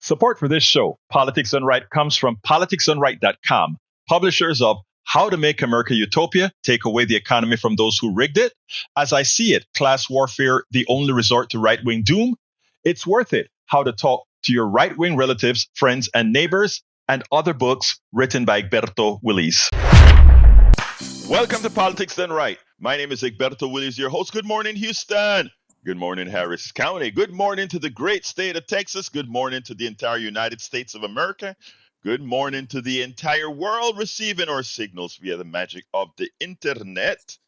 Support for this show, Politics Done Right, comes from politicsdoneright.com, publishers of How to Make America Utopia, Take Away the Economy from Those Who Rigged It, As I See It, Class Warfare, The Only Resort to Right-Wing Doom, It's Worth It, How to Talk to Your Right-Wing Relatives, Friends, and Neighbors, and other books written by Egberto, Willies. Welcome to Politics Done Right. My name is Egberto, Willies, your host. Good morning, Houston. Good morning, Harris County. Good morning to the great state of Texas. Good morning to the entire United States of America. Good morning to the entire world receiving our signals via the magic of the internet,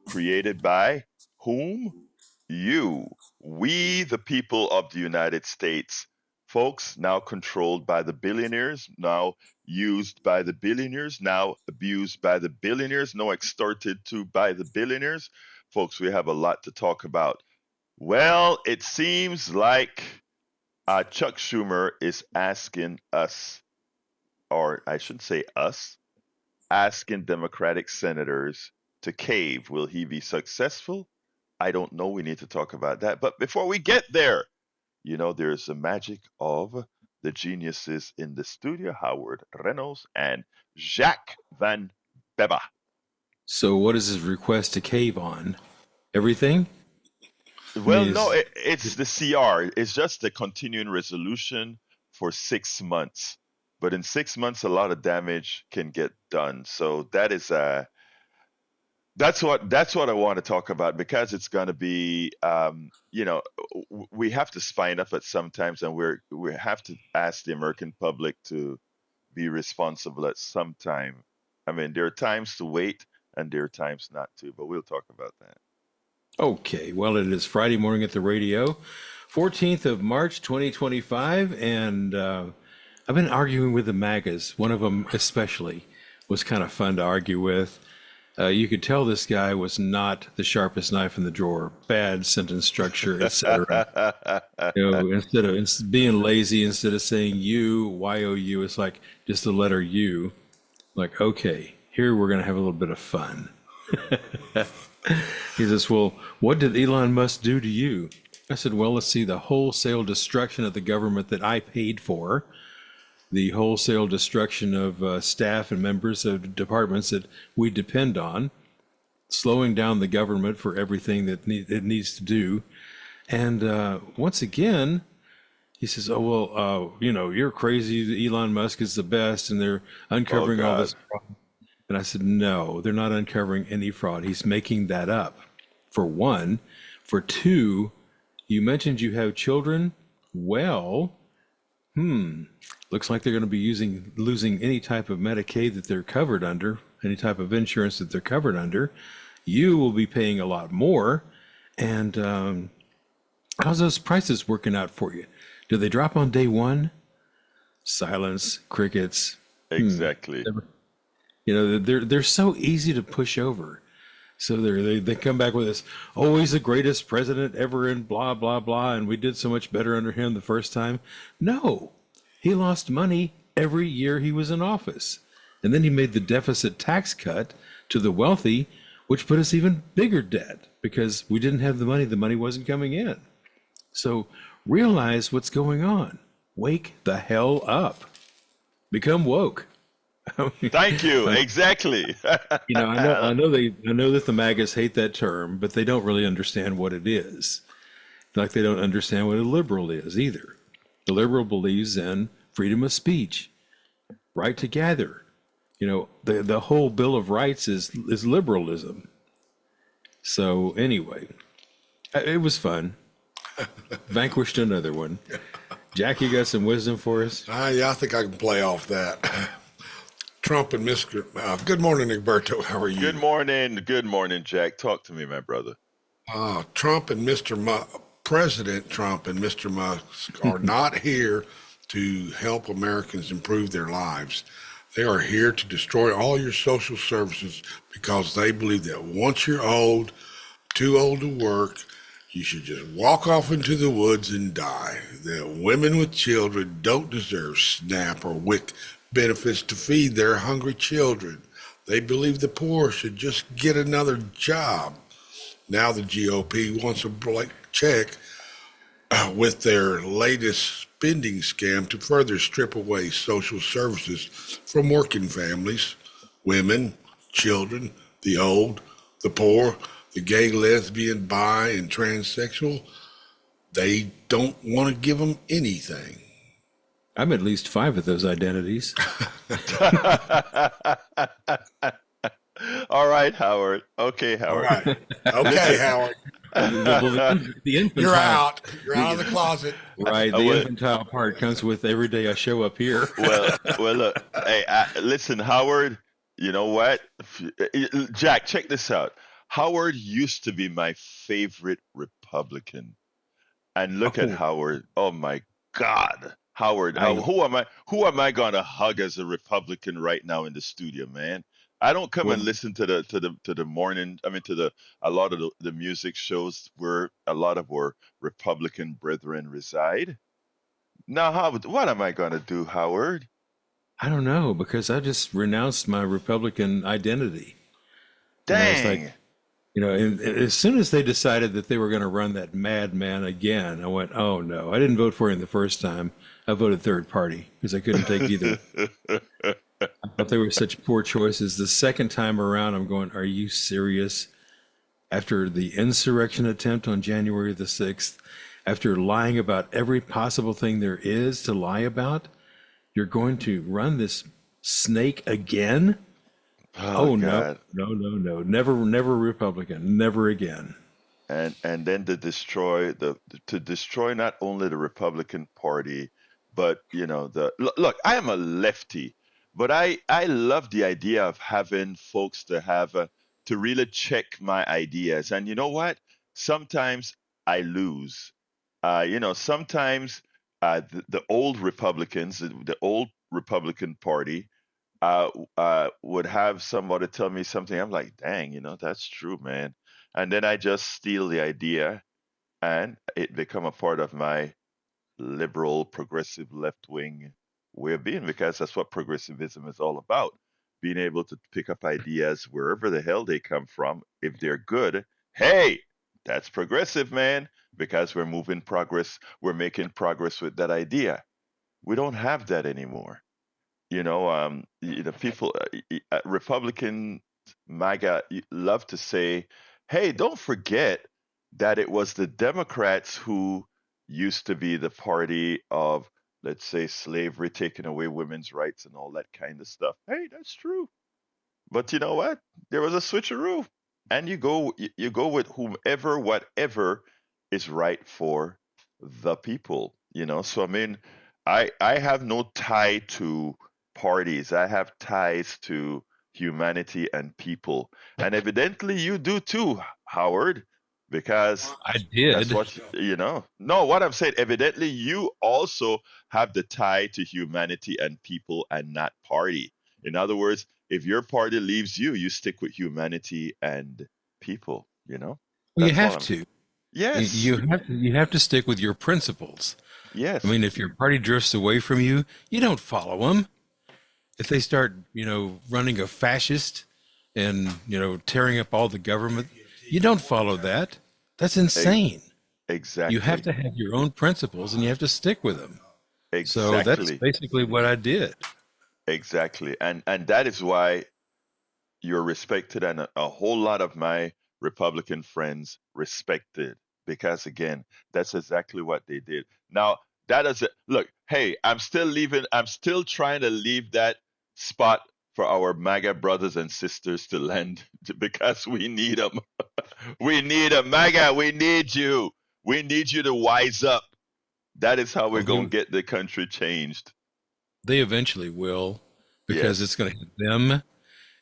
created by whom? You. We, the people of the United States. Folks, now controlled by the billionaires, now used by the billionaires, now abused by the billionaires, now extorted to by the billionaires. Folks, we have a lot to talk about. Well, it seems like Chuck Schumer is asking us, or I shouldn't say us, asking Democratic senators to cave. Will he be successful? I don't know. We need to talk about that. But before we get there, you know, there's the magic of the geniuses in the studio, Howard Reynolds and Jacques Van Beba. So what is his request to cave on? Everything? Well, no, it's the CR. It's just a continuing resolution for 6 months. But in 6 months, a lot of damage can get done. So that's what I want to talk about, because it's going to be, we have to spine up at some times, and we have to ask the American public to be responsible at some time. I mean, there are times to wait and there are times not to, but we'll talk about that. Okay, well, it is Friday morning at the radio, 14th of March, 2025, and I've been arguing with the MAGAs. One of them especially was kind of fun to argue with. You could tell this guy was not the sharpest knife in the drawer, bad sentence structure, etc. Instead of being lazy, instead of saying you, Y-O-U, it's like just the letter U. Like, okay, here we're going to have a little bit of fun. He says, well, what did Elon Musk do to you? I said, well, let's see, the wholesale destruction of the government that I paid for, the wholesale destruction of staff and members of departments that we depend on, slowing down the government for everything that it needs to do. And once again, he says, oh, well, you're crazy. Elon Musk is the best, and they're uncovering all this problem. And I said, no, they're not uncovering any fraud. He's making that up, for one. For two, you mentioned you have children. Well, looks like they're going to be losing any type of Medicaid that they're covered under, any type of insurance that they're covered under. You will be paying a lot more. And how's those prices working out for you? Do they drop on day one? Silence, crickets. Exactly. They're so easy to push over. So they come back with this, oh, he's the greatest president ever and blah, blah, blah, and we did so much better under him the first time. No, he lost money every year he was in office. And then he made the deficit tax cut to the wealthy, which put us even bigger debt because we didn't have the money wasn't coming in. So realize what's going on. Wake the hell up. Become woke. Thank you. Exactly. I know that the MAGAs hate that term, but they don't really understand what it is. Like they don't understand what a liberal is either. The liberal believes in freedom of speech, right to gather. The whole Bill of Rights is liberalism. So anyway, it was fun. Vanquished another one. Jack, you got some wisdom for us? Yeah, I think I can play off that. Trump and Mr. Good morning, Egberto. How are you? Good morning, Jack. Talk to me, my brother. President Trump and Mr. Musk are not here to help Americans improve their lives. They are here to destroy all your social services because they believe that once you're old, too old to work, you should just walk off into the woods and die. That women with children don't deserve SNAP or WIC benefits to feed their hungry children. They believe the poor should just get another job. Now the GOP wants a blank check with their latest spending scam to further strip away social services from working families, women, children, the old, the poor, the gay, lesbian, bi, and transsexual. They don't want to give them anything. I'm at least 5 of those identities. All right, Howard. Okay, All Howard. right. Okay, Howard. The infantile, You're out. You're out of the closet. right? The Well, infantile part comes with every day I show up here. well, look. Hey, listen, Howard. You know what? Jack, check this out. Howard used to be my favorite Republican, and look at Oh, Howard. Oh my God, Howard. I Who am I? Who am I going to hug as a Republican right now in the studio, man? I don't come and well, listen to the morning. I mean, to the a lot of the music shows where a lot of our Republican brethren reside. Now, Howard, what am I going to do, Howard? I don't know because I just renounced my Republican identity. It's like, Dang. and as soon as they decided that they were going to run that madman again, I went, oh no, I didn't vote for him the first time. I voted third party because I couldn't take either. I thought they were such poor choices. The second time around, I'm going, are you serious? After the insurrection attempt on January the 6th, after lying about every possible thing there is to lie about, you're going to run this snake again? Oh Oh no, God. no. Never Republican. Never again. And then to destroy not only the Republican Party, but look, I am a lefty, but I love the idea of having folks to really check my ideas. And you know what? Sometimes I lose. Sometimes the old Republicans, the old Republican Party, would have somebody tell me something. I'm like, dang, that's true, man. And then I just steal the idea and it become a part of my liberal, progressive, left wing way of being because that's what progressivism is all about. Being able to pick up ideas wherever the hell they come from. If they're good, hey, that's progressive, man, because we're making progress with that idea. We don't have that anymore. People, Republican MAGA love to say, "Hey, don't forget that it was the Democrats who used to be the party of, let's say, slavery, taking away women's rights and all that kind of stuff." Hey, that's true. But you know what? There was a switcheroo, and you go with whomever, whatever is right for the people. So I mean, I have no tie to parties. I have ties to humanity and people, and evidently you do too, Howard, because I that's did. what No, what I'm saying, evidently you also have the tie to humanity and people and not party. In other words, if your party leaves you, you stick with humanity and people. Well, you That's all have I'm. to. Yes, You have to stick with your principles. I yes, mean, if your party drifts away from you, you don't follow them. If they start, running a fascist and, tearing up all the government, you don't follow that. That's e- insane. You have exactly, to have your own principles and you have to stick with them. So that's exactly, basically what I did. exactly. And that is why you're respected, and a whole lot of my Republican friends respected, because again, that's exactly what they did. Now, that is it. Look, hey, I'm still trying to leave that spot for our MAGA brothers and sisters to land because we need them. We need a MAGA. We need you. We need you to wise up. That is how we're Well, going to get the country changed. they eventually will because it's Yes. going to hit them.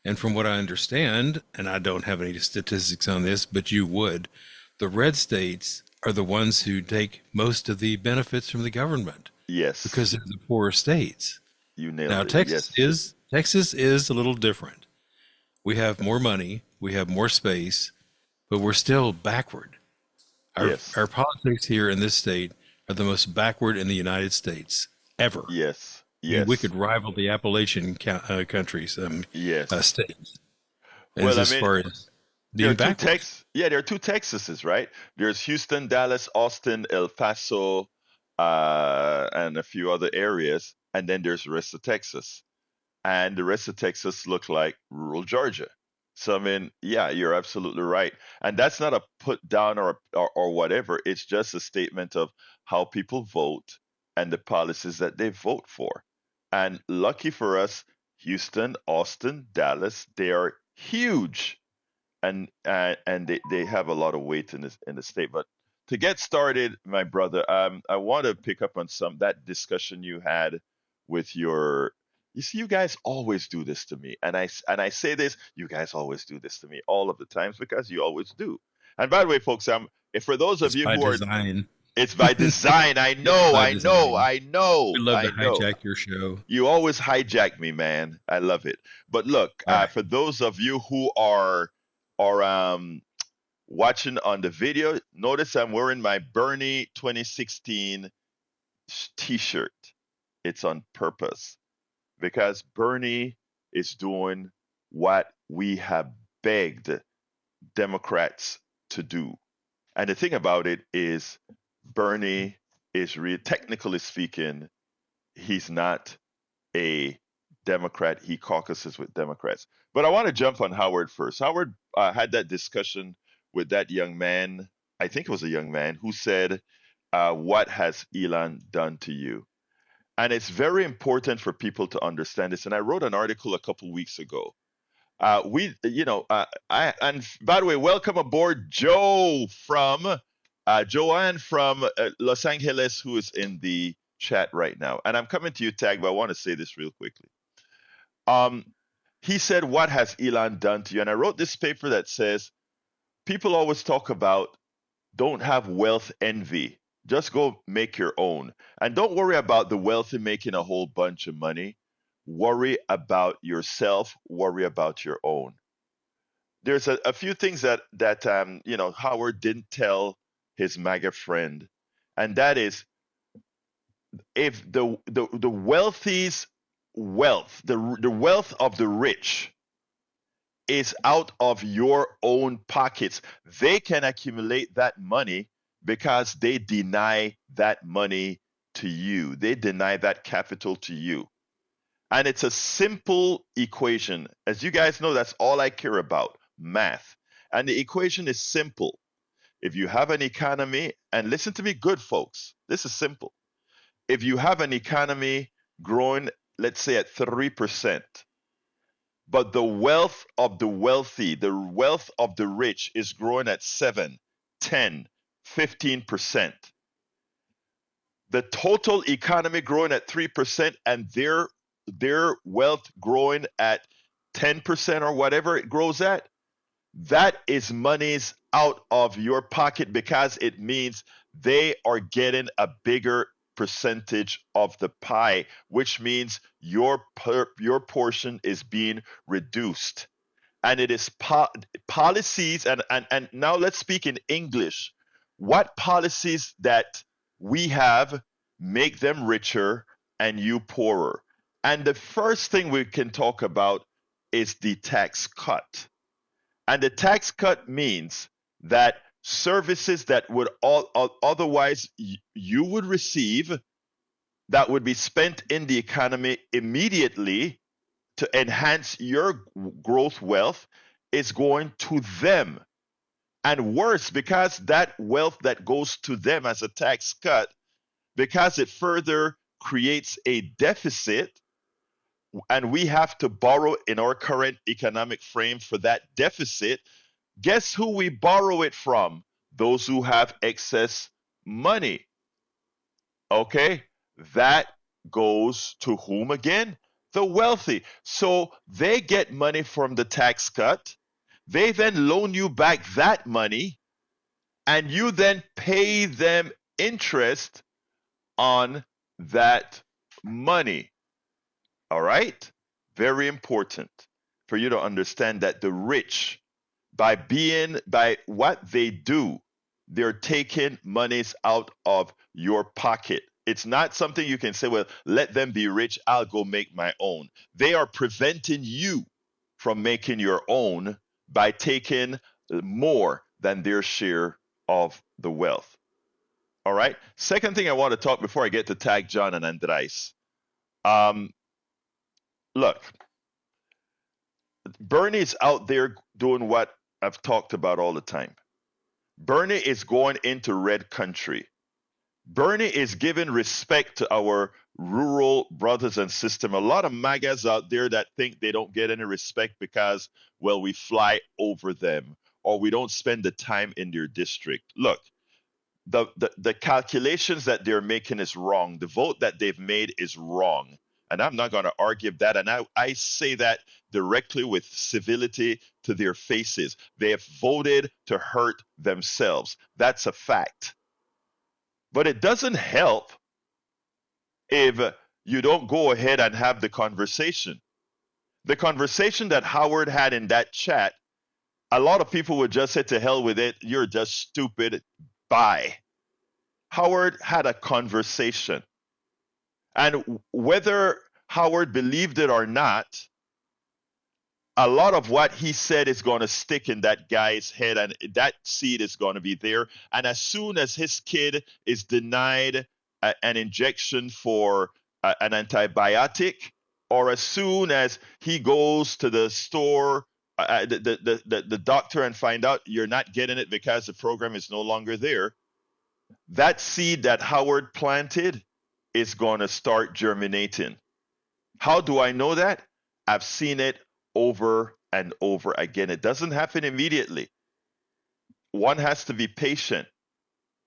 And from what I understand, and I don't have any statistics on this, but you would, the red states are the ones who take most of the benefits from the government because Yes. they're the poorer states. You Now, nailed it. Texas Yes. is Texas is a little different. We have more money, we have more space, but we're still backward. Our Yes. our politics here in this state are the most backward in the United States ever. Yes. I mean, we Yes. could rival the Appalachian countries, Yes. states, Well, as I as mean, far as There are Dean two backwards. there are two Texases, right? There's Houston, Dallas, Austin, El Paso, and a few other areas, and then there's the rest of Texas, and the rest of Texas look like rural Georgia. So I mean, yeah, you're absolutely right, and that's not a put down or whatever. It's just a statement of how people vote and the policies that they vote for. And lucky for us, Houston, Austin, Dallas, they are huge, and they have a lot of weight in the state. But to get started, my brother, I want to pick up on some that discussion you had with your. You see, you guys always do this to me, and I say this, you guys always do this to me all of the times because you always do. And by the way, folks, if for those of It's you by who are, design. it's by design. I It's know, by I know, design. I know, We love to I know. hijack your show. You always hijack me, man. I love it. But look, All right. for those of you who are watching on the video, notice I'm wearing my Bernie 2016 T-shirt. It's on purpose because Bernie is doing what we have begged Democrats to do. And the thing about it is, Bernie is technically speaking, he's not a Democrat. He caucuses with Democrats. But I want to jump on Howard first. Howard had that discussion with that young man. I think it was a young man who said, "What has Elon done to you?" And it's very important for people to understand this. And I wrote an article a couple weeks ago. And by the way, welcome aboard, Joanne from Los Angeles, who is in the chat right now. And I'm coming to you, Tag, but I want to say this real quickly. He said, "What has Elon done to you?" And I wrote this paper that says, people always talk about don't have wealth envy. Just go make your own. And don't worry about the wealthy making a whole bunch of money. Worry about yourself. Worry about your own. There's a few things that Howard didn't tell his MAGA friend, and that is, if the wealthy's wealth, the wealth of the rich is out of your own pockets, they can accumulate that money because they deny that money to you. They deny that capital to you. And it's a simple equation. As you guys know, that's all I care about, math. And the equation is simple. If you have an economy, and listen to me good, folks, this is simple. If you have an economy growing, let's say at 3%, but the wealth of the wealthy, the wealth of the rich is growing at 7, 10, 15%. The total economy growing at 3% and their wealth growing at 10% or whatever it grows at, that is monies out of your pocket because it means they are getting a bigger percentage of the pie, which means your portion is being reduced. And it is policies, and now let's speak in English. What policies that we have make them richer and you poorer? And the first thing we can talk about is the tax cut. And the tax cut means that services that would otherwise you would receive, that would be spent in the economy immediately to enhance your growth wealth, is going to them. And worse, because that wealth that goes to them as a tax cut, because it further creates a deficit, and we have to borrow in our current economic frame for that deficit. Guess who we borrow it from? Those who have excess money. Okay? That goes to whom again? The wealthy. So they get money from the tax cut. They then loan you back that money, and you then pay them interest on that money. All right? Very important for you to understand that the rich, by what they do, they're taking monies out of your pocket. It's not something you can say, well, let them be rich, I'll go make my own. They are preventing you from making your own by taking more than their share of the wealth. All right. Second thing I want to talk before I get to tag John and Andres. Um, Look, Bernie's out there doing what I've talked about all the time. Bernie is going into red country. Bernie is giving respect to our rural brothers and sisters. A lot of MAGAs out there that think they don't get any respect because, well, we fly over them or we don't spend the time in their district. Look, the calculations that they're making is wrong. The vote that they've made is wrong. And I'm not going to argue that. And I say that directly with civility to their faces. They have voted to hurt themselves. That's a fact. But it doesn't help if you don't go ahead and have the conversation. The conversation that Howard had in that chat, a lot of people would just say, to hell with it, you're just stupid, bye. Howard had a conversation. And whether Howard believed it or not, a lot of what he said is going to stick in that guy's head, and that seed is going to be there. And as soon as his kid is denied an injection for an antibiotic, or as soon as he goes to the store, the doctor, and find out you're not getting it because the program is no longer there, that seed that Howard planted is going to start germinating. How do I know that? I've seen it over and over again. It doesn't happen immediately. One has to be patient.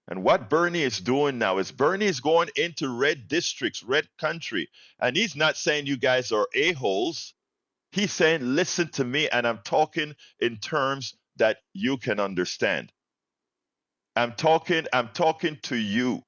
And what Bernie is doing now is Bernie is going into red districts, red country. And he's not saying you guys are a-holes. He's saying, listen to me, and I'm talking in terms that you can understand. I'm talking to you.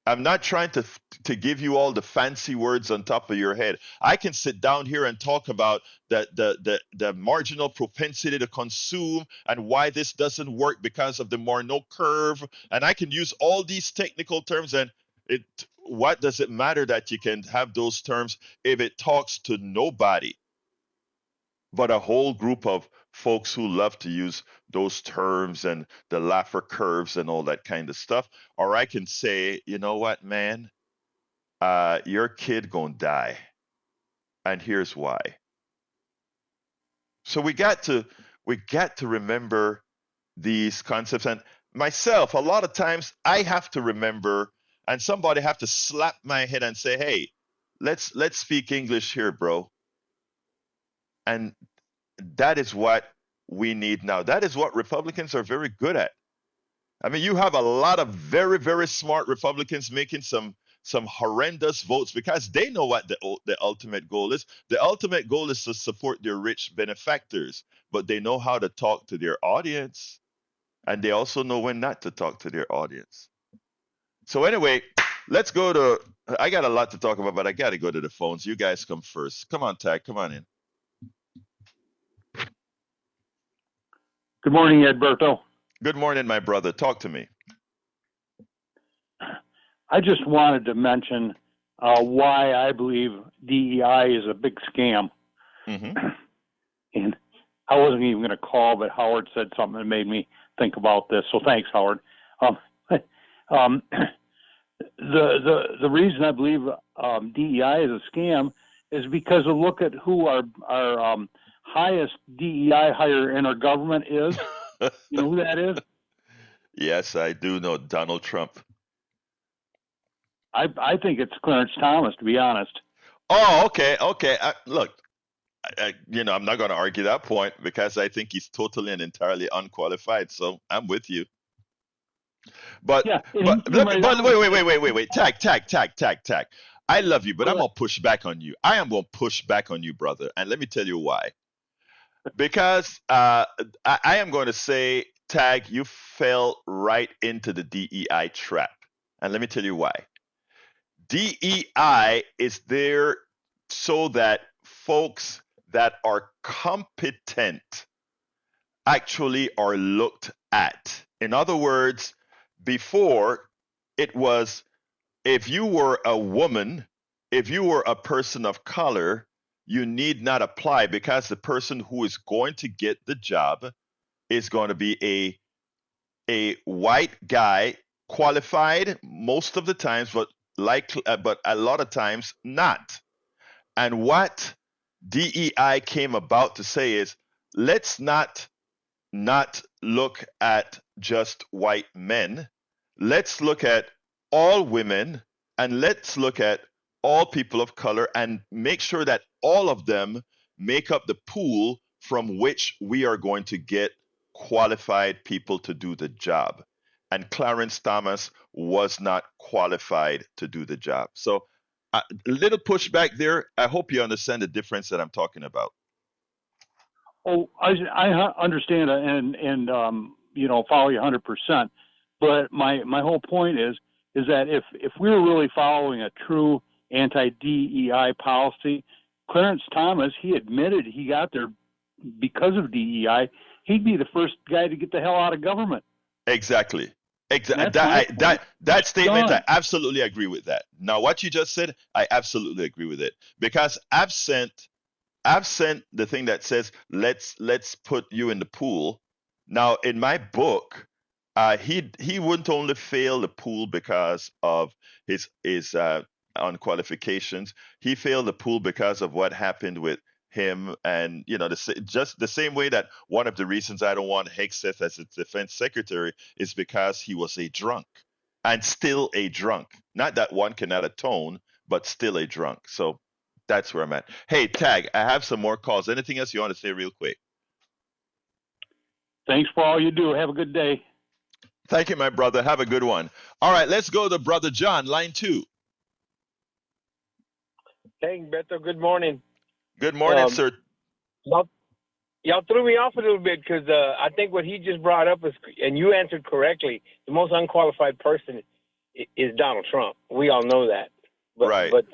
I'm not trying to give you all the fancy words on top of your head. I can sit down here and talk about the marginal propensity to consume and why this doesn't work because of the Morneau curve. And I can use all these technical terms, and what does it matter that you can have those terms if it talks to nobody but a whole group of folks who love to use those terms and the Laffer curves and all that kind of stuff? Or I can say, you know what, man, your kid gonna die, and here's why. So we got to remember these concepts. And myself, a lot of times I have to remember, and somebody have to slap my head and say, hey, let's speak English here, bro. And that is what we need now. That is what Republicans are very good at. I mean, you have a lot of very, very smart Republicans making some horrendous votes because they know what the ultimate goal is. The ultimate goal is to support their rich benefactors, but they know how to talk to their audience, and they also know when not to talk to their audience. So anyway, let's go to, I got a lot to talk about, but I got to go to the phones. You guys come first. Come on, Tag, come on in. Good morning, Egberto. Good morning, my brother. Talk to me. I just wanted to mention why I believe DEI is a big scam. Mm-hmm. And I wasn't even going to call, but Howard said something that made me think about this. So thanks, Howard. The reason I believe DEI is a scam is because of look at who our highest DEI hire in our government is. You know who that is? Yes, I do know Donald Trump. I think it's Clarence Thomas, to be honest. Oh, okay. Look, I'm not going to argue that point because I think he's totally and entirely unqualified. So I'm with you. But Yeah, wait. Tag. I love you, but I'm going to push back on you. I am going to push back on you, brother. And let me tell you why. Because I am going to say, Tag, you fell right into the DEI trap. And let me tell you why. DEI is there so that folks that are competent actually are looked at. In other words, before it was, if you were a woman, if you were a person of color, you need not apply because the person who is going to get the job is going to be a white guy, qualified most of the times, but but a lot of times not. And what DEI came about to say is, let's not look at just white men. Let's look at all women, and let's look at all people of color, and make sure that all of them make up the pool from which we are going to get qualified people to do the job. And Clarence Thomas was not qualified to do the job. So a little pushback there. I hope you understand the difference that I'm talking about. Oh, I understand and follow you 100%. But my whole point is that if we were really following a true anti-DEI policy, Clarence Thomas, he admitted he got there because of DEI. He'd be the first guy to get the hell out of government. Exactly. That's That statement, done. I absolutely agree with that. Now, what you just said, I absolutely agree with it, because absent the thing that says let's put you in the pool. Now, in my book, he wouldn't only fail the pool because of his unqualifications. He failed the pool because of what happened with him, and just the same way that one of the reasons I don't want Hegseth as its defense secretary is because he was a drunk, and still a drunk. Not that one cannot atone, but still a drunk. So that's where I'm at. Hey, Tag, I have some more calls. Anything else you want to say real quick? Thanks for all you do. Have a good day. Thank you, my brother. Have a good one. All right, let's go to Brother John, line 2. Hey, Egberto, good morning. Good morning, sir. Y'all threw me off a little bit because I think what he just brought up is, and you answered correctly, the most unqualified person is Donald Trump. We all know that. Right. But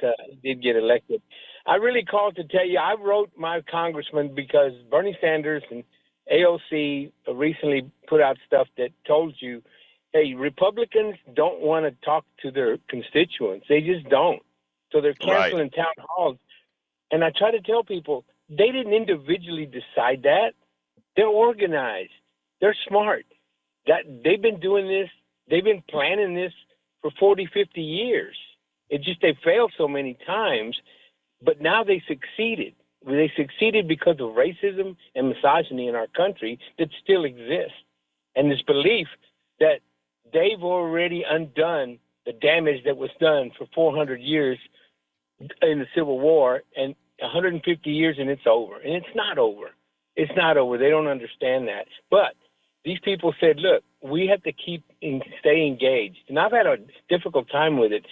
he did get elected. I really called to tell you, I wrote my congressman because Bernie Sanders and AOC recently put out stuff that told you, hey, Republicans don't want to talk to their constituents. They just don't. So they're canceling town halls. And I try to tell people, they didn't individually decide that. They're organized. They're smart. They've been doing this. They've been planning this for 40, 50 years. It's just they failed so many times, but now they succeeded. They succeeded because of racism and misogyny in our country that still exists. And this belief that they've already undone the damage that was done for 400 years in the Civil War and 150 years, and it's over. And it's not over. It's not over. They don't understand that. But these people said, look, we have to stay engaged. And I've had a difficult time with it.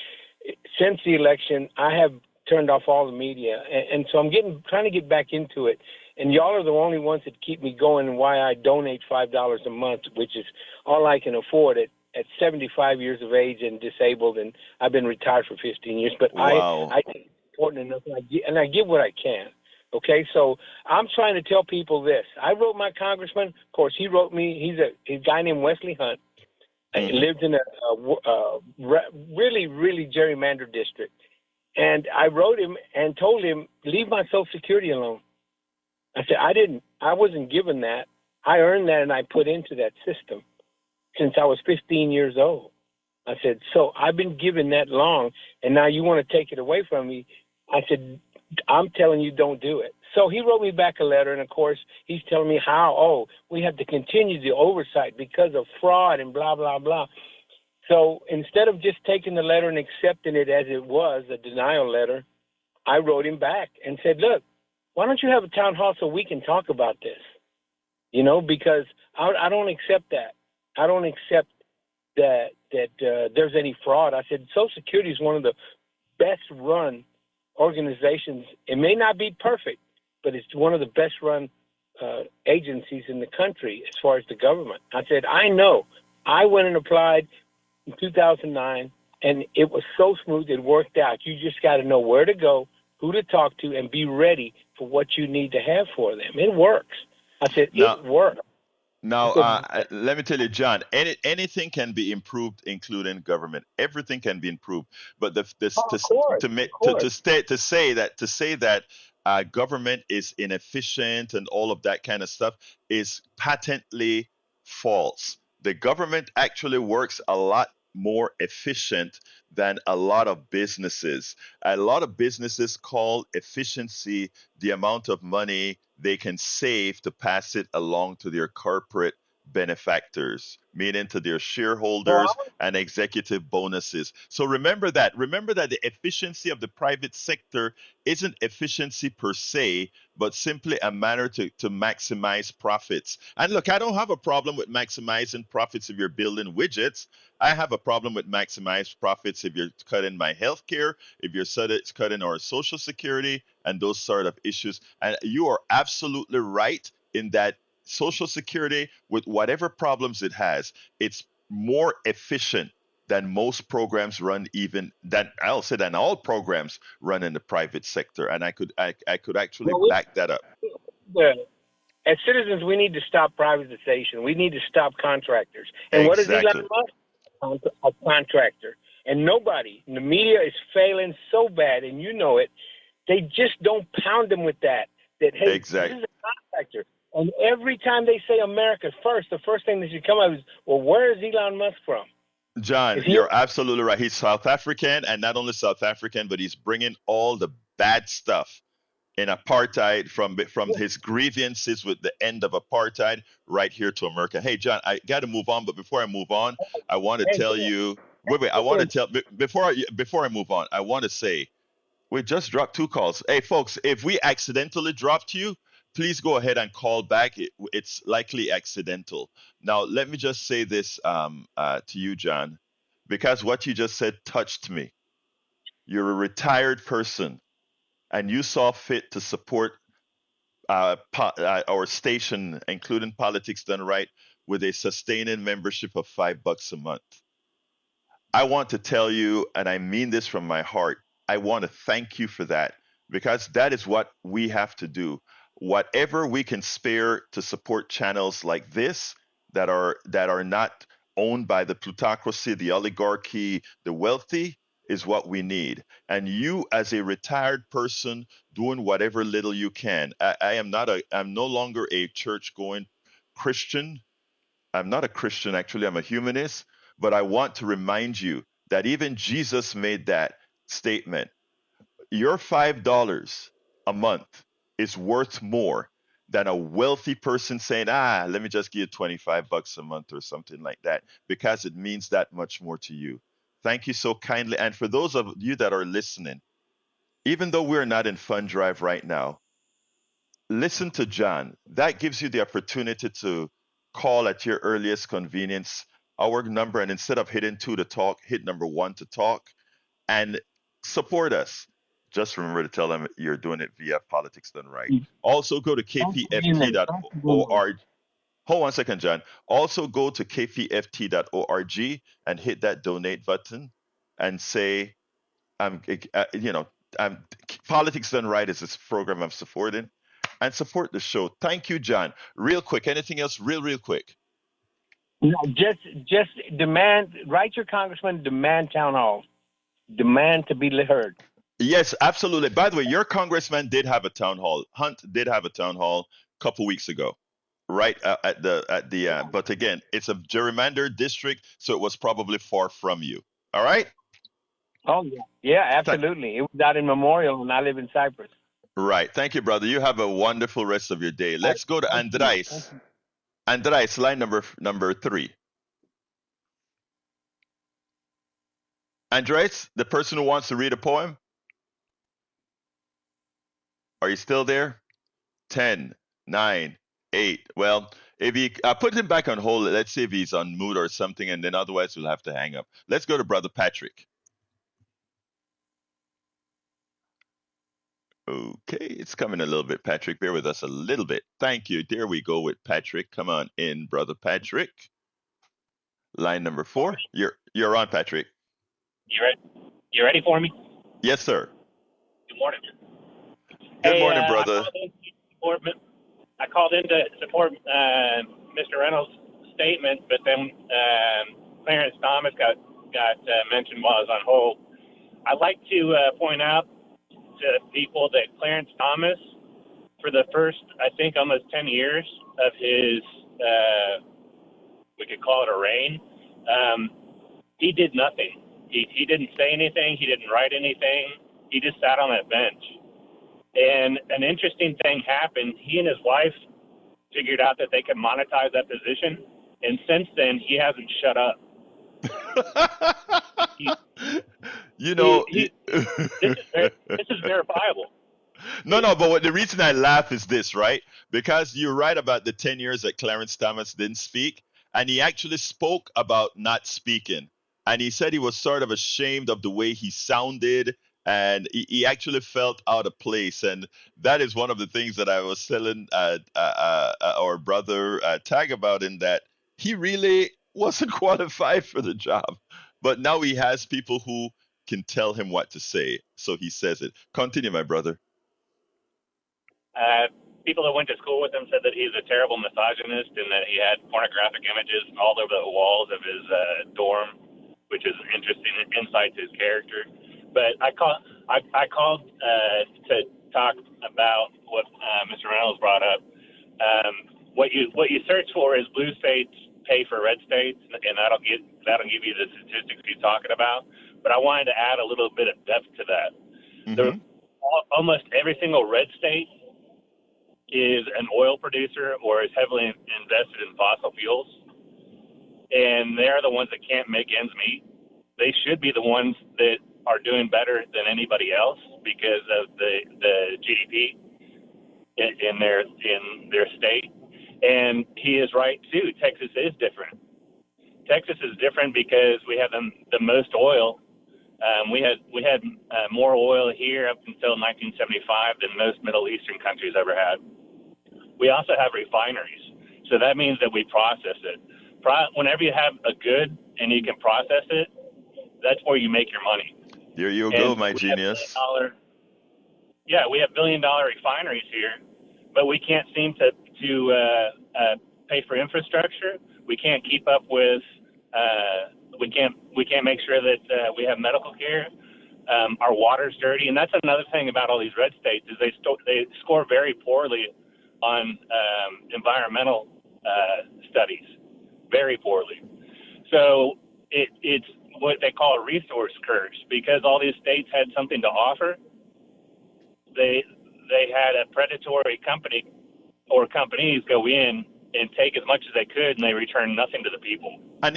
Since the election, I have turned off all the media. And so I'm trying to get back into it. And y'all are the only ones that keep me going, and why I donate $5 a month, which is all I can afford at 75 years of age and disabled, and I've been retired for 15 years. But wow. I think it's important enough, and I give what I can. Okay, so I'm trying to tell people this. I wrote my congressman. Of course, he wrote me. He's a guy named Wesley Hunt. He lived in a really, really gerrymandered district. And I wrote him and told him, leave my Social Security alone. I said, I wasn't given that. I earned that, and I put into that system since I was 15 years old. I said, so I've been given that long, and now you want to take it away from me. I said, I'm telling you, don't do it. So he wrote me back a letter, and of course, he's telling me how, we have to continue the oversight because of fraud and blah, blah, blah. So instead of just taking the letter and accepting it as it was, a denial letter, I wrote him back and said, look, why don't you have a town hall so we can talk about this? Because I don't accept that. I don't accept that there's any fraud. I said Social Security is one of the best run organizations. It may not be perfect, but it's one of the best run agencies in the country as far as the government. I said, I know. I went and applied in 2009, and it was so smooth, it worked out. You just got to know where to go, who to talk to, and be ready for what you need to have for them. It works. I said, it works. Now, let me tell you, John, anything can be improved, including government. Everything can be improved. But to say that government is inefficient and all of that kind of stuff is patently false. The government actually works a lot more efficient than a lot of businesses. A lot of businesses call efficiency the amount of money they can save to pass it along to their corporate benefactors, meaning to their Well, shareholders and executive bonuses. So remember that. Remember that the efficiency of the private sector isn't efficiency per se, but simply a manner to maximize profits. And look, I don't have a problem with maximizing profits if you're building widgets. I have a problem with maximized profits if you're cutting my health care, if you're cutting our social security, and those sort of issues. And you are absolutely right in that social security, with whatever problems it has, it's more efficient than most programs run, even than I'll say than all programs run in the private sector. And I could actually well, back that up. as citizens, we need to stop privatization. We need to stop contractors. And what is Exactly. Elon Musk? A contractor. And nobody, the media is failing so bad, and you know it. They just don't pound them with that. That hey, Exactly. this is a contractor. And every time they say America first, the first thing that should come up is, well, where is Elon Musk from? John, you're absolutely right. He's South African, and not only South African, but he's bringing all the bad stuff in apartheid from his grievances with the end of apartheid right here to America. Hey, John, I got to move on, but before I move on, I want to tell you. Wait. I want to tell before I move on. I want to say we just dropped 2 calls. Hey, folks, if we accidentally dropped you, please go ahead and call back. It's likely accidental. Now, let me just say this to you, John, because what you just said touched me. You're a retired person, and you saw fit to support our station, including Politics Done Right, with a sustaining membership of $5 a month. I want to tell you, and I mean this from my heart, I want to thank you for that, because that is what we have to do. Whatever we can spare to support channels like this that are not owned by the plutocracy, the oligarchy, the wealthy, is what we need. And you, as a retired person, doing whatever little you can. I'm no longer a church going Christian. I'm not a Christian, actually. I'm a humanist. But I want to remind you that even Jesus made that statement. Your $5 a month is worth more than a wealthy person saying, let me just give you $25 a month or something like that, because it means that much more to you. Thank you so kindly. And for those of you that are listening, even though we're not in fund drive right now, listen to John. That gives you the opportunity to call at your earliest convenience our number, and instead of hitting 2 to talk, hit number 1 to talk and support us. Just remember to tell them you're doing it via Politics Done Right. Also go to kpft.org. Hold 1 second, John. Also go to kpft.org and hit that donate button and say, Politics Done Right is this program I'm supporting, and support the show. Thank you, John. Real quick, anything else? Real quick. No, just demand. Write your congressman. Demand town hall. Demand to be heard. Yes, absolutely. By the way, your congressman did have a town hall. Hunt did have a town hall a couple weeks ago, right but again, it's a gerrymandered district, so it was probably far from you. All right. Oh yeah, absolutely. It was out in Memorial, and I live in Cyprus. Right. Thank you, brother. You have a wonderful rest of your day. Let's go to Andres. Andres, line number 3. Andres, the person who wants to read a poem. Are you still there? 10, 9, 8. Well, if he put him back on hold, let's see if he's on mood or something, and then otherwise we'll have to hang up. Let's go to Brother Patrick. Okay, it's coming a little bit, Patrick. Bear with us a little bit. Thank you. There we go with Patrick. Come on in, Brother Patrick. Line number 4. You're on, Patrick. You ready for me? Yes, sir. Good morning. Good morning, brother. I called in to support Mr. Reynolds' statement, but then Clarence Thomas got mentioned while I was on hold. I'd like to point out to people that Clarence Thomas, for the first, I think, almost 10 years of his, we could call it a reign, he did nothing. He didn't say anything. He didn't write anything. He just sat on that bench. And an interesting thing happened. He and his wife figured out that they could monetize that position. And since then, he hasn't shut up. This is verifiable. No, but the reason I laugh is this, right? Because you're right about the 10 years that Clarence Thomas didn't speak, and he actually spoke about not speaking. And he said he was sort of ashamed of the way he sounded, and he actually felt out of place. And that is one of the things that I was telling our brother Tag about, in that he really wasn't qualified for the job. But now he has people who can tell him what to say, so he says it. Continue, my brother. People that went to school with him said that he's a terrible misogynist and that he had pornographic images all over the walls of his dorm, which is an interesting insight to his character. But I called to talk about what Mr. Reynolds brought up. What you search for is blue states pay for red states, and that'll give you the statistics he's talking about. But I wanted to add a little bit of depth to that. Mm-hmm. Almost every single red state is an oil producer or is heavily invested in fossil fuels, and they're the ones that can't make ends meet. They should be the ones that are doing better than anybody else because of the GDP in their state. And he is right too. Texas is different. Texas is different because we have the most oil. We had more oil here up until 1975 than most Middle Eastern countries ever had. We also have refineries, so that means that we process it. Whenever you have a good and you can process it, that's where you make your money. There you go, my genius. We have billion-dollar refineries here, but we can't seem to pay for infrastructure. We can't keep up with. We can't make sure that we have medical care. Our water's dirty, and that's another thing about all these red states is they score very poorly on environmental studies, very poorly. So it's what they call a resource curse, because all these states had something to offer. They had a predatory company or companies go in and take as much as they could, and they return nothing to the people. And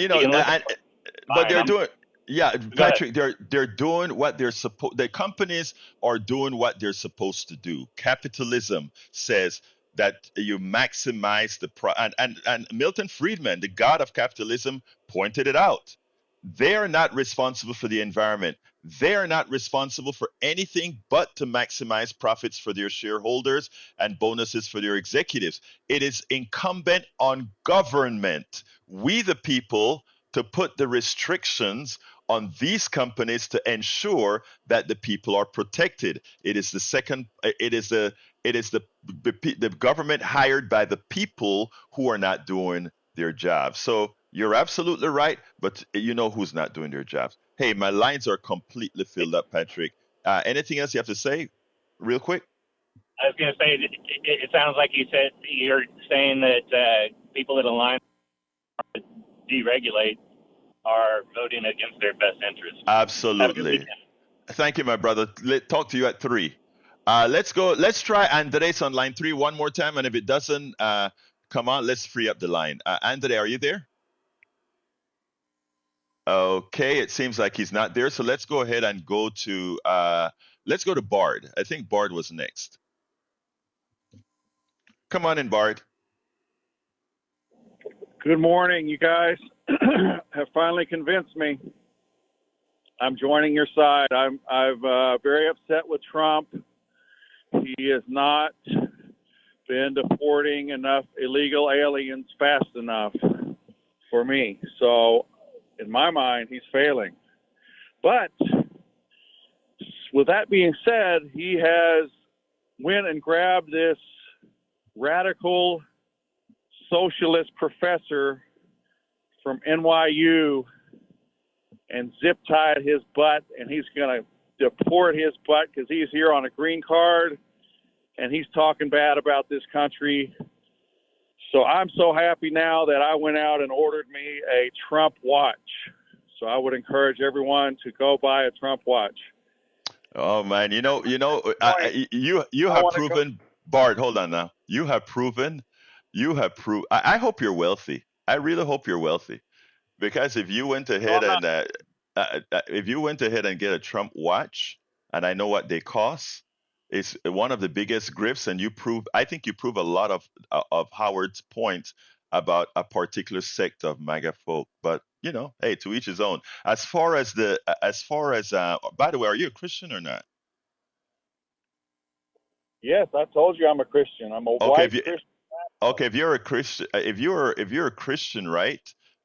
but they're doing. Yeah, Patrick, they're doing what they're supposed. The companies are doing what they're supposed to do. Capitalism says that you maximize the and Milton Friedman, the god of capitalism, pointed it out. They are not responsible for the environment. They are not responsible for anything but to maximize profits for their shareholders and bonuses for their executives. It is incumbent on government, we the people, to put the restrictions on these companies to ensure that the people are protected. It is the government hired by the people who are not doing their jobs. So you're absolutely right, but you know who's not doing their jobs. Hey, my lines are completely filled up, Patrick. Anything else you have to say, real quick? I was going to say, it sounds like you're saying that people that align to deregulate are voting against their best interests. Absolutely. Thank you, my brother. Talk to you at 3. Let's go. Let's try Andres on line 3 one more time, and if it doesn't come on, let's free up the line. Andre, are you there? Okay, it seems like he's not there. So let's go ahead and go to Bard. I think Bard was next. Come on in, Bard. Good morning, you guys. Have finally convinced me. I'm joining your side. I'm very upset with Trump. He has not been deporting enough illegal aliens fast enough for me. So in my mind, he's failing. But with that being said, he has went and grabbed this radical socialist professor from NYU and zip-tied his butt, and he's going to deport his butt because he's here on a green card and he's talking bad about this country. So I'm so happy now that I went out and ordered me a Trump watch. So I would encourage everyone to go buy a Trump watch. Oh man, you have proven, Bart. Hold on now. You have proven. I hope you're wealthy. I really hope you're wealthy, because if you went ahead and get a Trump watch, and I know what they cost, it's one of the biggest grifts, and I think you prove a lot of Howard's points about a particular sect of MAGA folk. But hey, to each his own. As far as by the way, are you a Christian or not? Yes, I told you I'm a Christian. I'm a white Christian. Okay, if you're a Christian, if you're a Christian, right?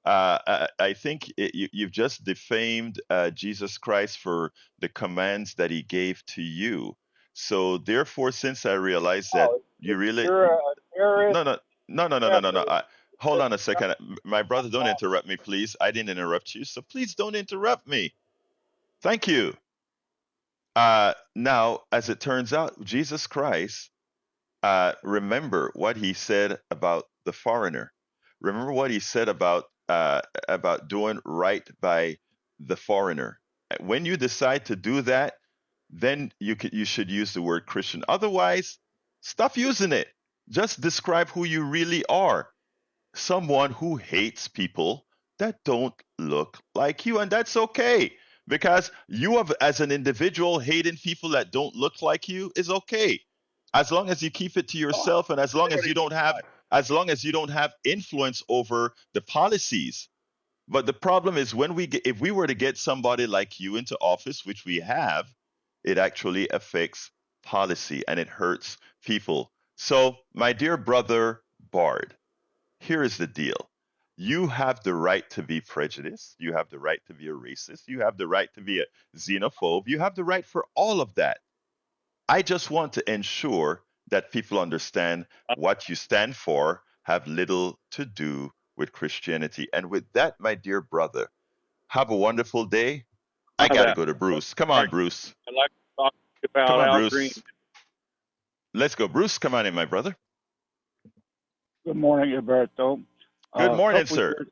I think you've just defamed Jesus Christ for the commands that he gave to you. So therefore, since I realized that you really you're a terrorist. No. Hold on a second, my brother. Don't interrupt me, please. I didn't interrupt you, so please don't interrupt me. Thank you. Now, as it turns out, Jesus Christ. Remember what he said about the foreigner. Remember what he said about doing right by the foreigner. When you decide to do that, then you should use the word Christian. Otherwise, stop using it. Just describe who you really are. Someone who hates people that don't look like you, and that's okay. Because you have, as an individual, hating people that don't look like you is okay, as long as you keep it to yourself, and as long as you don't have influence over the policies. But the problem is, if we were to get somebody like you into office, which we have, it actually affects policy and it hurts people. So, my dear brother Bard, here is the deal. You have the right to be prejudiced. You have the right to be a racist. You have the right to be a xenophobe. You have the right for all of that. I just want to ensure that people understand what you stand for have little to do with Christianity. And with that, my dear brother, have a wonderful day. I got to go to Bruce. Come on, Bruce. I'd like to talk about Come on, Al Bruce. Green. Let's go. Bruce, come on in, my brother. Good morning, Egberto. Good morning, sir.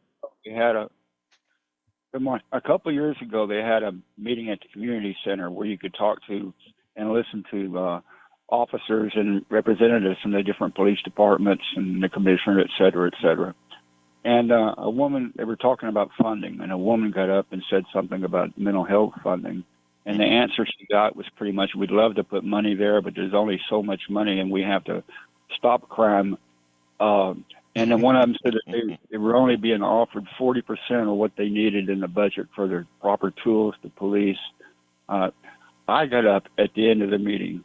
Good morning. A couple of years ago, they had a meeting at the community center where you could talk to and listen to officers and representatives from the different police departments and the commissioner, et cetera, et cetera. And a woman, they were talking about funding, and a woman got up and said something about mental health funding. And the answer she got was pretty much, we'd love to put money there, but there's only so much money, and we have to stop crime. And then one of them said that they were only being offered 40% of what they needed in the budget for their proper tools, the police. I got up at the end of the meeting,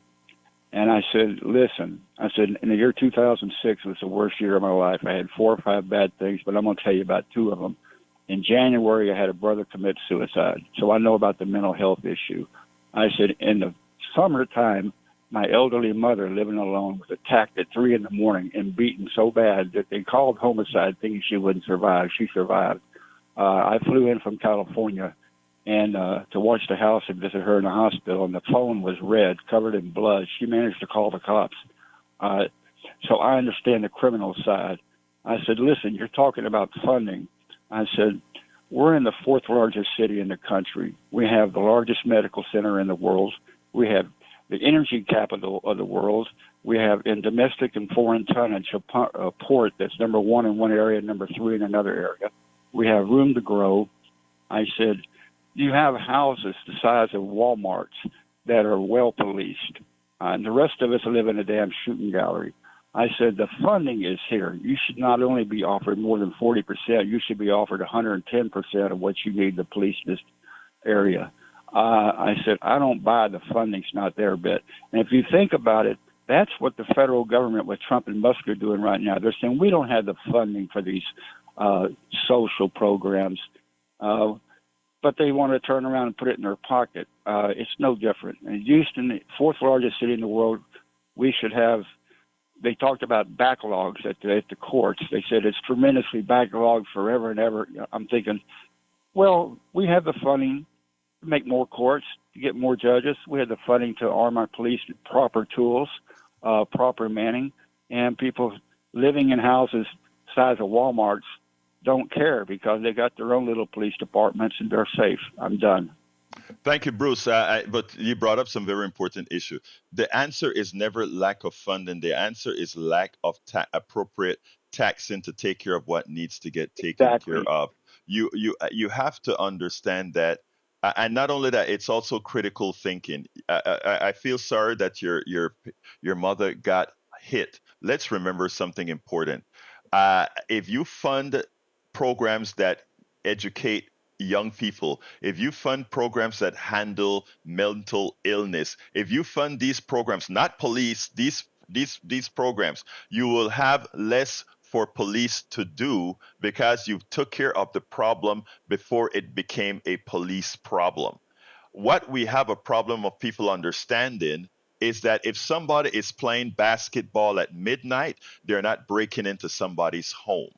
and I said, listen, I said, in the year 2006 was the worst year of my life. I had 4 or 5 bad things, but I'm going to tell you about 2 of them. In January, I had a brother commit suicide, so I know about the mental health issue. I said, in the summertime, my elderly mother, living alone, was attacked at 3 a.m. and beaten so bad that they called homicide, thinking she wouldn't survive. She survived. I flew in from California and to watch the house and visit her in the hospital, and the phone was red, covered in blood. She managed to call the cops. So I understand the criminal side. I said, listen, you're talking about funding. I said, we're in the 4th largest city in the country. We have the largest medical center in the world. We have the energy capital of the world. We have in domestic and foreign tonnage a port that's number 1 in one area, number 3 in another area. We have room to grow. I said, you have houses the size of Walmarts that are well policed, and the rest of us live in a damn shooting gallery. I said, the funding is here. You should not only be offered more than 40%, you should be offered 110% of what you need to police this area. I said, I don't buy the funding's not there bit. And if you think about it, that's what the federal government with Trump and Musk are doing right now. They're saying we don't have the funding for these social programs, but they want to turn around and put it in their pocket. It's no different. In Houston, the 4th largest city in the world, we should have. They talked about backlogs at the courts. They said it's tremendously backlogged forever and ever. I'm thinking, well, we have the funding. make more courts, to get more judges. We had the funding to arm our police with proper tools, proper manning, and people living in houses size of Walmarts don't care because they got their own little police departments and they're safe. I'm done. Thank you, Bruce. But you brought up some very important issue. The answer is never lack of funding. The answer is lack of appropriate taxing to take care of what needs to get taken Exactly. care of. You have to understand that, and not only that, it's also critical thinking. I feel sorry that your mother got hit. Let's remember something important. If you fund programs that educate young people, if you fund programs that handle mental illness, if you fund these programs, not police, these programs, you will have less for police to do because you took care of the problem before it became a police problem. What we have a problem of people understanding is that if somebody is playing basketball at midnight, they're not breaking into somebody's home.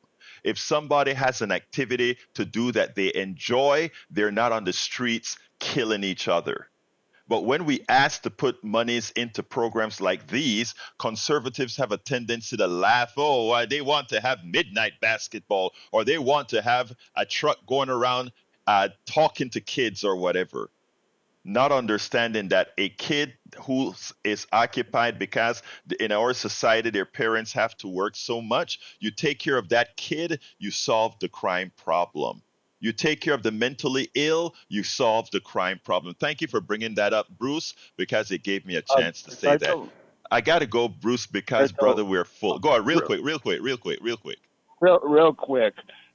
If somebody has an activity to do that they enjoy, they're not on the streets killing each other. But when we ask to put monies into programs like these, conservatives have a tendency to laugh. Oh, they want to have midnight basketball, or they want to have a truck going around talking to kids or whatever. Not understanding that a kid who is occupied because in our society their parents have to work so much, you take care of that kid, you solve the crime problem. You take care of the mentally ill, you solve the crime problem. Thank you for bringing that up, Bruce, because it gave me a chance to say that. I got to go, Bruce, because, brother, we're full. Go on, real quick. Real quick.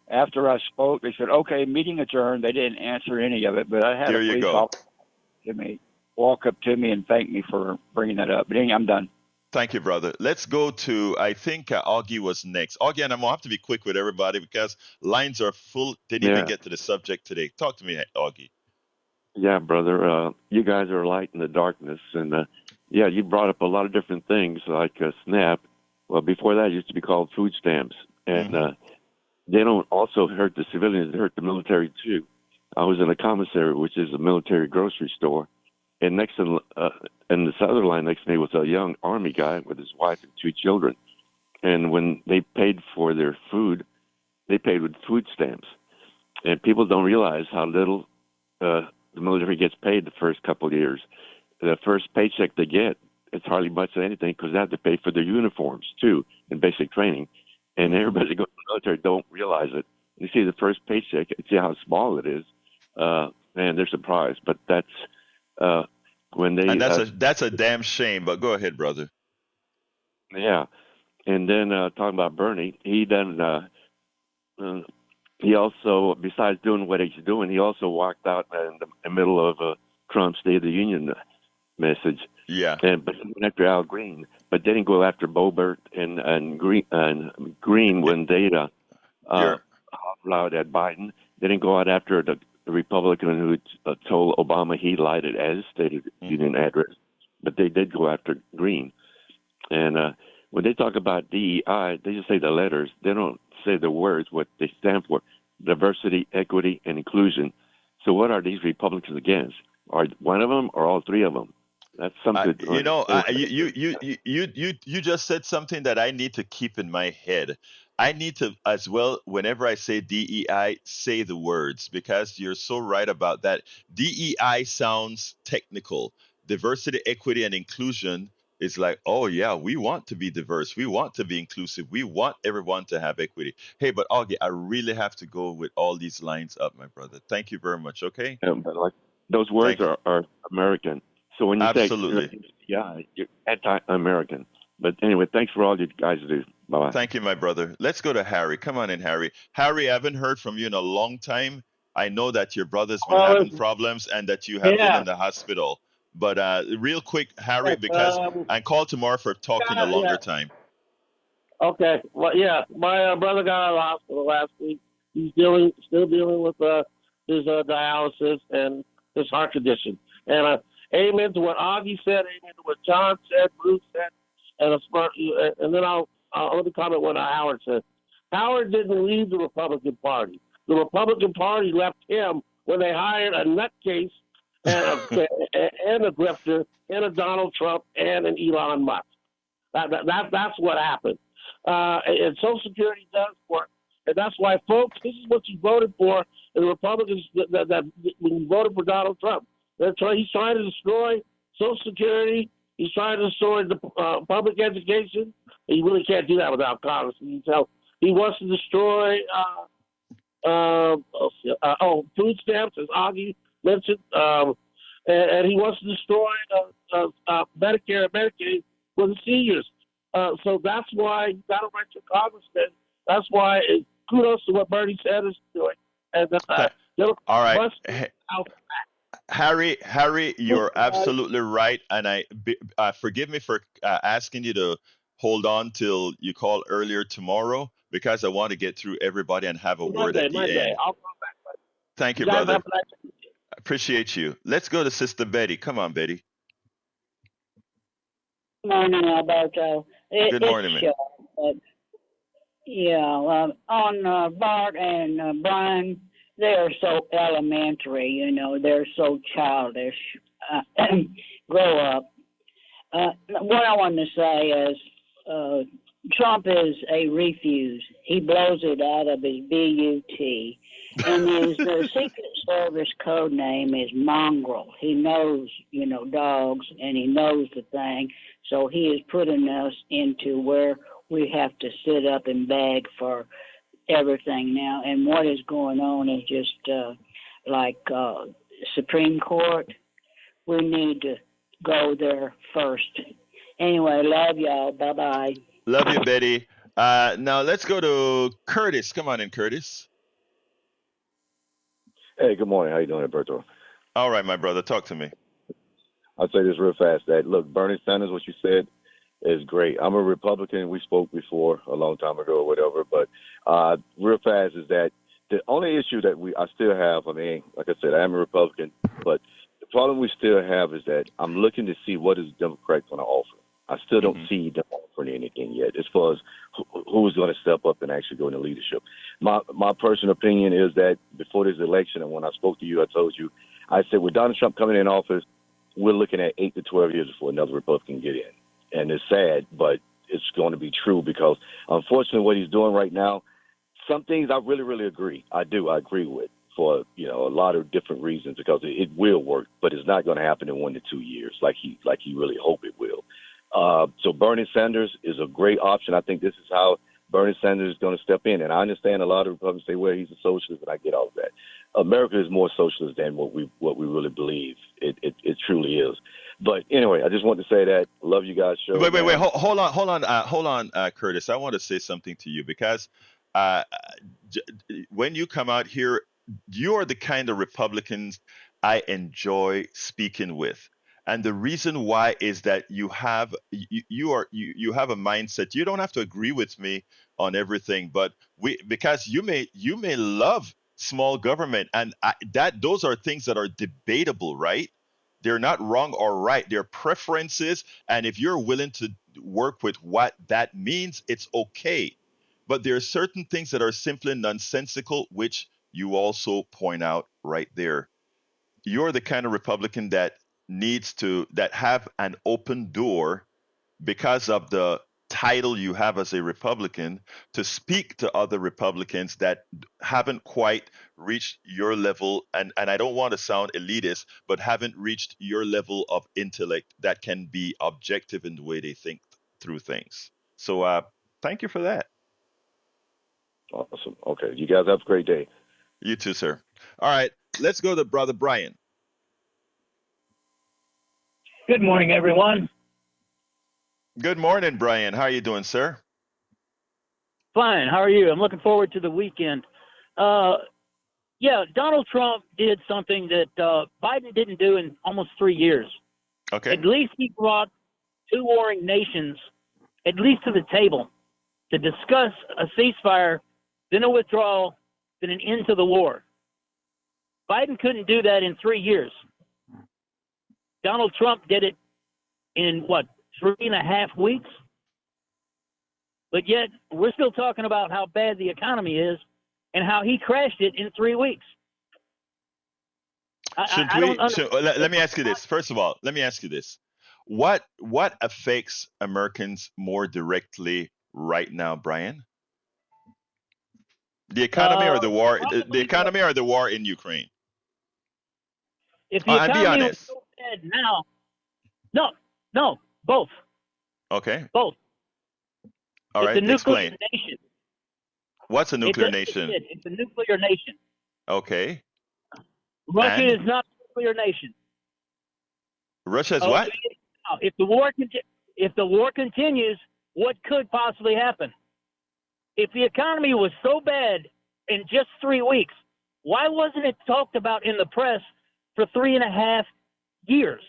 After I spoke, they said, okay, meeting adjourned. They didn't answer any of it, but I had There a you police go. officer to me walk up to me and thank me for bringing that up. But anyway, I'm done. Thank you, brother. Let's go to, I think Augie was next. Augie, and I'm going to have to be quick with everybody because lines are full. Didn't even get to the subject today. Talk to me, Augie. Yeah, brother. You guys are a light in the darkness. And, yeah, you brought up a lot of different things like SNAP. Well, before that, it used to be called food stamps. And they don't also hurt the civilians. They hurt the military, too. I was in a commissary, which is a military grocery store. And next in the other line next to me was a young Army guy with his wife and 2 children. And when they paid for their food, they paid with food stamps. And people don't realize how little the military gets paid the first couple of years. The first paycheck they get, it's hardly much of anything because they have to pay for their uniforms, too, in basic training. And everybody that goes to the military don't realize it. You see the first paycheck, and see how small it is. Man, they're surprised. But that's when they... And that's a damn shame, but go ahead, brother. Yeah. And then talking about Bernie, he also, besides doing what he's doing, he also walked out in the middle of Trump's State of the Union message. Yeah. But he went after Al Green, but they didn't go after Boebert and Green when they allowed at Biden. They didn't go out after the Republican who told Obama he lied at his State of the Union address, but they did go after Green. And when they talk about DEI, they just say the letters. They don't say the words, what they stand for: diversity, equity, and inclusion. So what are these Republicans against? Are one of them or all 3 of them? That's something. You just said something that I need to keep in my head. I need to, as well, whenever I say DEI, say the words, because you're so right about that. DEI sounds technical. Diversity, equity, and inclusion is like, oh, yeah, we want to be diverse. We want to be inclusive. We want everyone to have equity. Hey, but Augie, I really have to go with all these lines up, my brother. Thank you very much, okay? But like those words are American. So when you Absolutely. say, you're anti-American. But anyway, thanks for all you guys do. Bye-bye. Thank you, my brother. Let's go to Harry. Come on in, Harry. Harry, I haven't heard from you in a long time. I know that your brother's been having problems and that you have been in the hospital. But real quick, Harry, because I called tomorrow for talking a longer time. Okay. Well, yeah, my brother got out of the hospital last week. He's still dealing with his dialysis and his heart condition. And amen to what Augie said, amen to what John said, Bruce said, and then I'll let me comment what Howard said. Howard didn't leave the Republican Party. The Republican Party left him when they hired a nutcase and a grifter, and a Donald Trump, and an Elon Musk. That's what happened. And Social Security does work. And that's why, folks, this is what you voted for. The Republicans, that when you voted for Donald Trump, he's trying to destroy Social Security. He's trying to destroy the public education. He really can't do that without Congress. You can tell he wants to destroy food stamps, as Augie mentioned, and he wants to destroy Medicare and Medicaid for the seniors. So that's why you got to write your congressman. That's why kudos to what Bernie Sanders is doing. And all right. Harry, you're absolutely right. And forgive me for asking you to hold on till you call earlier tomorrow, because I want to get through everybody and have a word at the end. I'll come back. Thank you, brother. Appreciate you. Let's go to Sister Betty. Come on, Betty. Good morning, Alberto. Good morning, man. On Bart and Brian, they are so elementary, they're so childish. Grow up. What I want to say is Trump is a refuse. He blows it out of his BUT. And his Secret Service code name is Mongrel. He knows, dogs, and he knows the thing. So he is putting us into where we have to sit up and beg for everything now. And what is going on is just like Supreme Court. We need to go there first. Anyway, love y'all. Bye-bye. Love you, Betty. Now let's go to Curtis. Come on in, Curtis. Hey, good morning. How you doing, Egberto? All right, my brother. Talk to me. I'll say this real fast. That look, Bernie Sanders, what you said is great. I'm a Republican. We spoke before a long time ago or whatever. But real fast is that the only issue that I still have. I mean, like I said, I am a Republican, but the problem we still have is that I'm looking to see what is Democrats going to offer. I still don't see them offering anything yet as far as who's going to step up and actually go into leadership. My personal opinion is that before this election, and when I spoke to you, I told you, I said with Donald Trump coming in office, we're looking at 8 to 12 years before another Republican get in. And it's sad, but it's going to be true because unfortunately what he's doing right now, some things I really, really agree. I agree with for, a lot of different reasons because it will work, but it's not going to happen in 1 to 2 years like he really hope it will. So Bernie Sanders is a great option. I think this is how Bernie Sanders is going to step in. And I understand a lot of Republicans say, well, he's a socialist, and I get all of that. America is more socialist than what we really believe. It truly is. But anyway, I just want to say that. Love you guys. Show. Wait. Hold on, Curtis. I want to say something to you because when you come out here, you are the kind of Republicans I enjoy speaking with. And the reason why is that you have a mindset. You don't have to agree with me on everything, but because you may love small government, and those are things that are debatable, right? They're not wrong or right. They're preferences, and if you're willing to work with what that means, it's okay. But there are certain things that are simply nonsensical, which you also point out right there. You're the kind of Republican that have an open door because of the title you have as a Republican to speak to other Republicans that haven't quite reached your level, and I don't want to sound elitist, but haven't reached your level of intellect that can be objective in the way they think through things. So thank you for that. Awesome. Okay. You guys have a great day. You too, sir. All right. Let's go to Brother Brian. Good morning, everyone. Good morning, Brian. How are you doing, sir? Fine. How are you? I'm looking forward to the weekend. Donald Trump did something that Biden didn't do in almost 3 years. Okay. At least he brought two warring nations at least to the table to discuss a ceasefire, then a withdrawal, then an end to the war. Biden couldn't do that in 3 years. Donald Trump did it in, 3.5 weeks? But yet, we're still talking about how bad the economy is and how he crashed it in 3 weeks. Should I don't we? understand. Let me ask you this. First of all, let me ask you this. What affects Americans more directly right now, Brian? The economy or the war? The Probably economy or the war in Ukraine? if the And be economy was honest. so bad now, no, both, Okay. both. All It's a right. nuclear Explain. nation. What's a nuclear nation? It's a nuclear nation. Okay. Russia And is not a nuclear nation. Russia's Okay? what? Now, if the war continues, what could possibly happen? If the economy was so bad in just 3 weeks, why wasn't it talked about in the press for 3.5 years?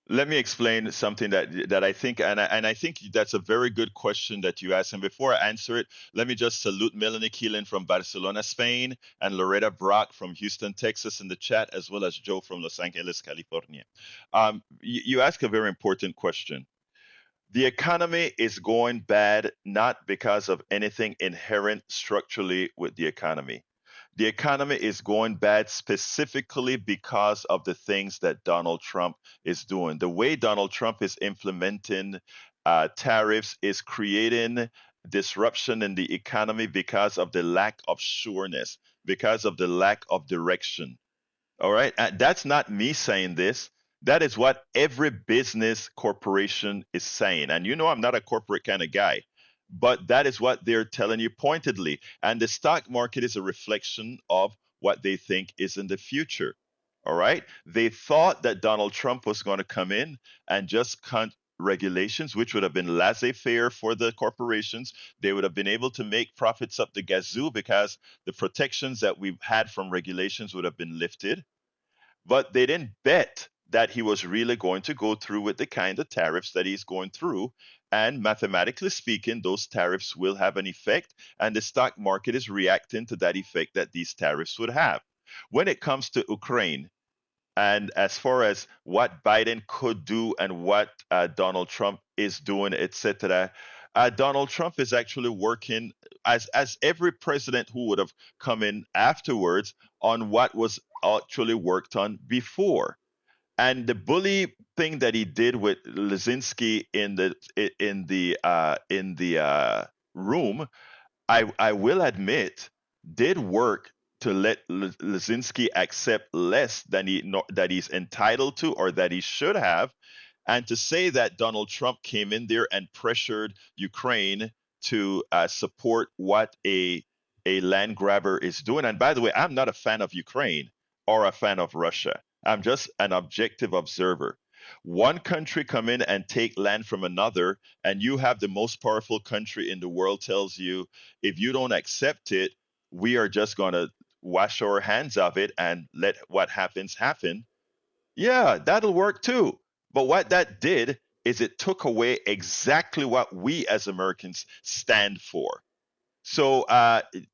Let me explain something that I think, and I think that's a very good question that you asked. And before I answer it, let me just salute Melanie Keelan from Barcelona, Spain, and Loretta Brock from Houston, Texas, in the chat, as well as Joe from Los Angeles, California. You ask a very important question. The economy is going bad not because of anything inherent structurally with the economy. The economy is going bad specifically because of the things that Donald Trump is doing. The way Donald Trump is implementing tariffs is creating disruption in the economy because of the lack of sureness, because of the lack of direction. All right. That's not me saying this. That is what every business corporation is saying. And you know, I'm not a corporate kind of guy, but that is what they're telling you pointedly. And the stock market is a reflection of what they think is in the future. All right. They thought that Donald Trump was going to come in and just cut regulations, which would have been laissez faire for the corporations. They would have been able to make profits up the gazoo because the protections that we've had from regulations would have been lifted. But they didn't bet that he was really going to go through with the kind of tariffs that he's going through. And mathematically speaking, those tariffs will have an effect, and the stock market is reacting to that effect that these tariffs would have. When it comes to Ukraine, and as far as what Biden could do and what Donald Trump is doing, etc., Donald Trump is actually working as every president who would have come in afterwards on what was actually worked on before. And the bully thing that he did with Lizinski in the room, I will admit, did work to let Lizinski accept less than that he's entitled to or that he should have, and to say that Donald Trump came in there and pressured Ukraine to support what a land grabber is doing. And by the way, I'm not a fan of Ukraine or a fan of Russia. I'm just an objective observer. One country come in and take land from another, and you have the most powerful country in the world tells you, if you don't accept it, we are just going to wash our hands of it and let what happens happen. Yeah, that'll work too. But what that did is it took away exactly what we as Americans stand for. So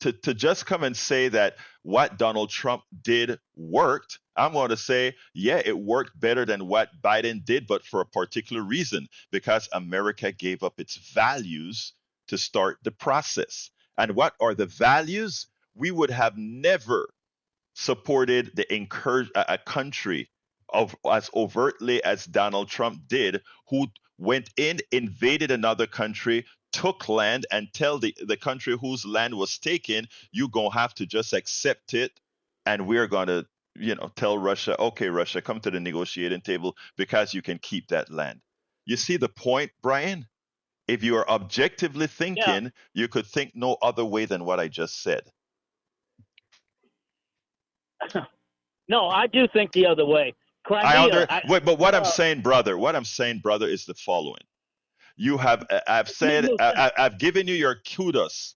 to just come and say that what Donald Trump did worked, I'm going to say, yeah, it worked better than what Biden did, but for a particular reason, because America gave up its values to start the process. And what are the values? We would have never supported a country of as overtly as Donald Trump did, who went in, invaded another country, took land, and tell the country whose land was taken, you're going to have to just accept it, and we're going to tell Russia, okay, Russia, come to the negotiating table because you can keep that land. You see the point, Brian? If you are objectively thinking, you could think no other way than what I just said. No, I do think the other way. But what I'm saying, brother, is the following. You have, I've given you your kudos.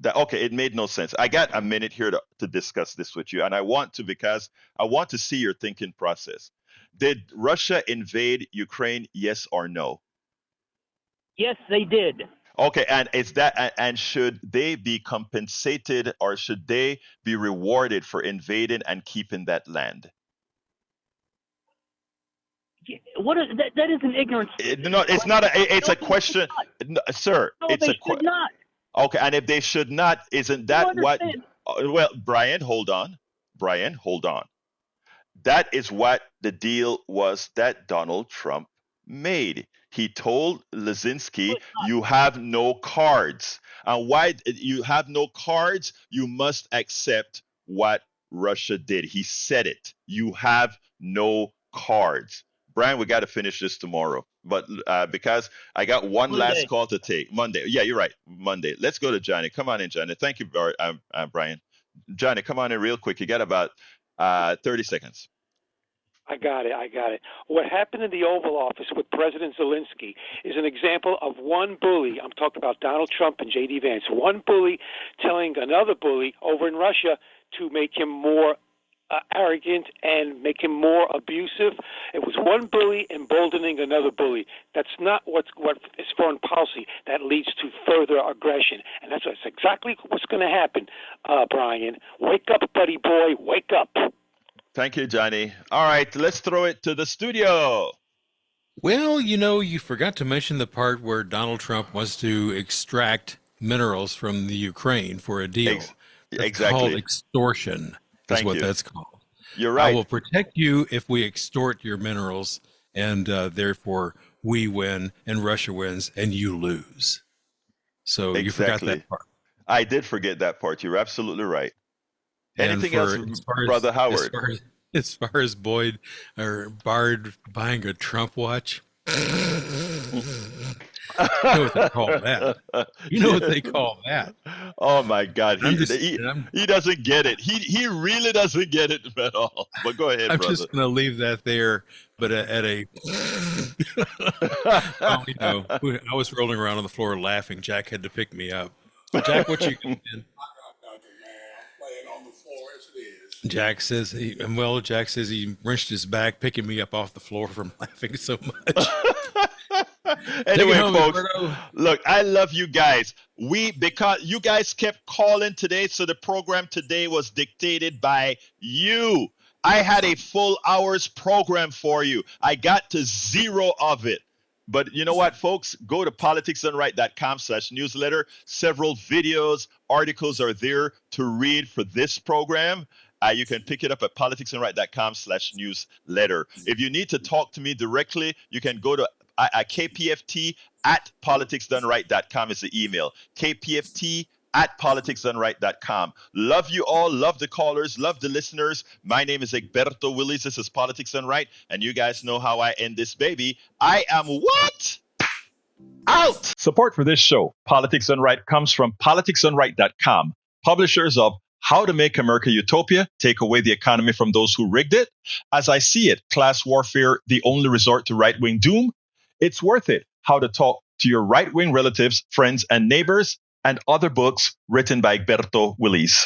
It made no sense. I got a minute here to discuss this with you, and I want to because I want to see your thinking process. Did Russia invade Ukraine? Yes or no? Yes, they did. Okay, and should they be compensated or should they be rewarded for invading and keeping that land? What is that? That is an ignorance. No, it's not. It's a question, sir. No, it's they should not. Okay, and if they should not, isn't that what? Well, Brian, hold on. That is what the deal was that Donald Trump made. He told Lizinski, you have no cards. And why you have no cards? You must accept what Russia did. He said it. You have no cards. Brian, we got to finish this tomorrow. But because I got one last call to take. Monday. Yeah, you're right. Monday. Let's go to Johnny. Come on in, Johnny. Thank you, Brian. Johnny, come on in real quick. You got about 30 seconds. I got it. What happened in the Oval Office with President Zelensky is an example of one bully. I'm talking about Donald Trump and J.D. Vance. One bully telling another bully over in Russia to make him more arrogant and make him more abusive. It was one bully emboldening another bully. That's not what is foreign policy. That leads to further aggression, and that's exactly what's going to happen. Brian, wake up, buddy boy, wake up. Thank you, Johnny. All right, let's throw it to the studio. Well, you forgot to mention the part where Donald Trump wants to extract minerals from the Ukraine for a deal. That's exactly. Called extortion. That's what that's called. You're right. I will protect you if we extort your minerals, and therefore we win, and Russia wins, and you lose. So you forgot that part. I did forget that part. You're absolutely right. Anything else, Brother Howard? As far as Boyd or Bard buying a Trump watch, you know what they call that. You know what they call that. Oh my God, he doesn't get it. He really doesn't get it at all. But go ahead, I'm brother. just going to leave that there. But at a, I was rolling around on the floor laughing. Jack had to pick me up. Jack, what you doing? Jack says he wrenched his back, picking me up off the floor from laughing so much. Anyway, folks, look, I love you guys. Because you guys kept calling today, so the program today was dictated by you. I had a full hour's program for you. I got to 0 of it. But you know what, folks? Go to politicsdoneright.com/newsletter. Several videos, articles are there to read for this program. You can pick it up at politicsdoneright.com/newsletter. If you need to talk to me directly, you can go to kpft@politicsdoneright.com is the email. kpft@politicsdoneright.com. Love you all. Love the callers. Love the listeners. My name is Egberto Willies. This is Politics Done Right. And you guys know how I end this baby. I am what? Out. Support for this show, Politics Done Right, comes from politicsdoneright.com, publishers of How to Make America Utopia, Take Away the Economy from Those Who Rigged It. As I See It, Class Warfare, the Only Resort to Right-Wing Doom. It's Worth It, How to Talk to Your Right-Wing Relatives, Friends, and Neighbors, and other books written by Egberto Willies.